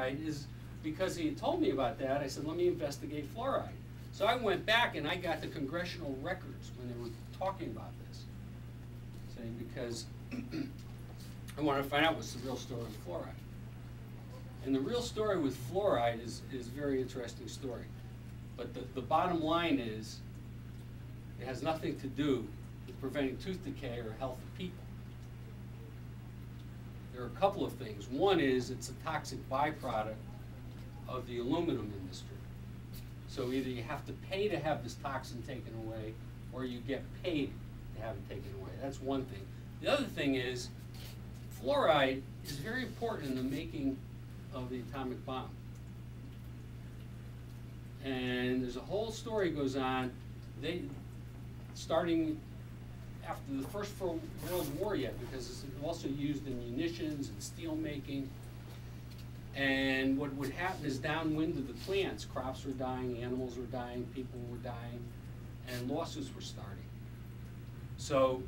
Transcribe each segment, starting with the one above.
fluoride is because he had told me about that. I said, let me investigate fluoride. So I went back and I got the congressional records when they were talking about this. See, because I wanted to find out what's the real story with fluoride. And the real story with fluoride is a very interesting story. But the bottom line is, it has nothing to do with preventing tooth decay or health of people. There are a couple of things. One is it's a toxic byproduct of the aluminum industry. So either you have to pay to have this toxin taken away, or you get paid to have it taken away. That's one thing. The other thing is, fluoride is very important in the making of the atomic bomb. And there's a whole story goes on. Starting after the First World War yet, because it's also used in munitions and steel making. And what would happen is downwind of the plants, crops were dying, animals were dying, people were dying, and lawsuits were starting. So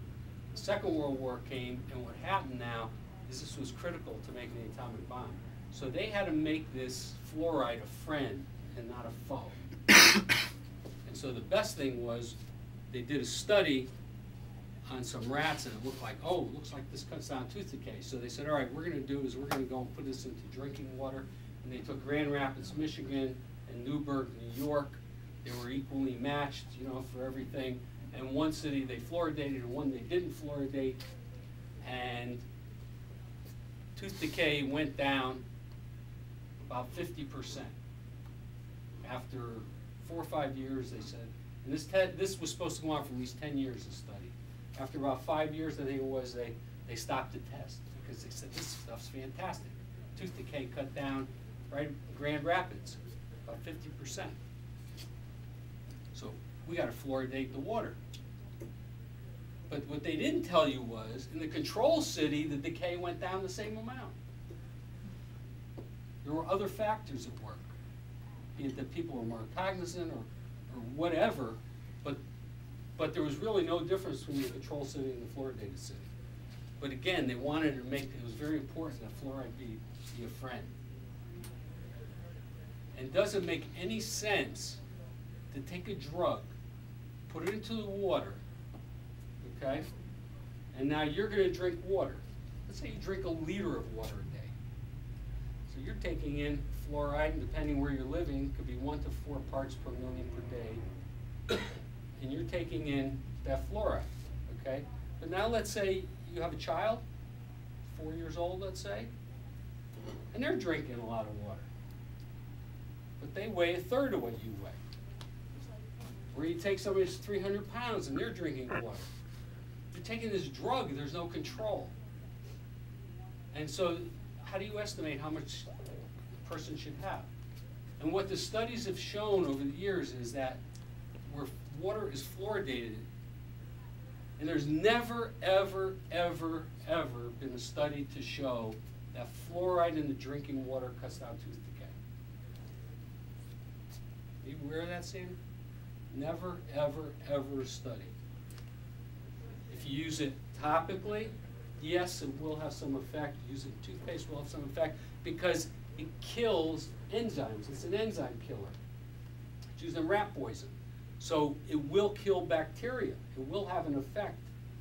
the Second World War came, and what happened now is this was critical to making the atomic bomb. So they had to make this fluoride a friend and not a foe. And so the best thing was they did a study on some rats, and it looked like, oh, it looks like this cuts down tooth decay. So they said, all right, what we're going to do is we're going to go and put this into drinking water. And they took Grand Rapids, Michigan, and Newburgh, New York. They were equally matched, you know, for everything. And one city they fluoridated, and one they didn't fluoridate. And tooth decay went down about 50%. After 4 or 5 years, they said, and this was supposed to go on for at least 10 years, this study. After about 5 years, I think it was, they stopped the test because they said, this stuff's fantastic. Tooth decay cut down right in Grand Rapids, about 50%. So we got to fluoridate the water. But what they didn't tell you was, in the control city, the decay went down the same amount. There were other factors at work, be it that people were more cognizant or whatever, but there was really no difference between the control city and the fluoridated city. But again, they wanted to make, it was very important that fluoride be a friend. And it doesn't make any sense to take a drug, put it into the water, okay, and now you're going to drink water. Let's say you drink a liter of water a day. So you're taking in fluoride, and depending where you're living, it could be 1 to 4 parts per million per day. And you're taking in that fluoride, okay? But now let's say you have a child, 4 years old, let's say, and they're drinking a lot of water. But they weigh 1/3 of what you weigh. Or you take somebody who's 300 pounds and they're drinking water. You're taking this drug, there's no control. And so how do you estimate how much a person should have? And what the studies have shown over the years is that where water is fluoridated, and there's never, ever, ever, ever been a study to show that fluoride in the drinking water cuts down tooth decay. Are you aware of that, Sam? Never, ever, ever study. If you use it topically, yes, it will have some effect. Use it in toothpaste will have some effect because it kills enzymes. It's an enzyme killer. It's used in rat poison. So it will kill bacteria. It will have an effect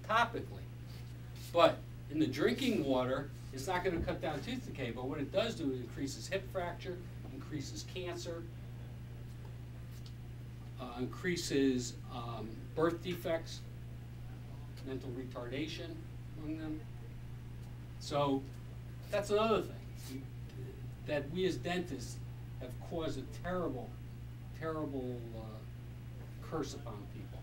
topically. But in the drinking water, it's not going to cut down tooth decay, but what it does do is increases hip fracture, increases cancer, increases birth defects, mental retardation among them. So that's another thing, that we as dentists have caused a terrible, terrible curse upon people.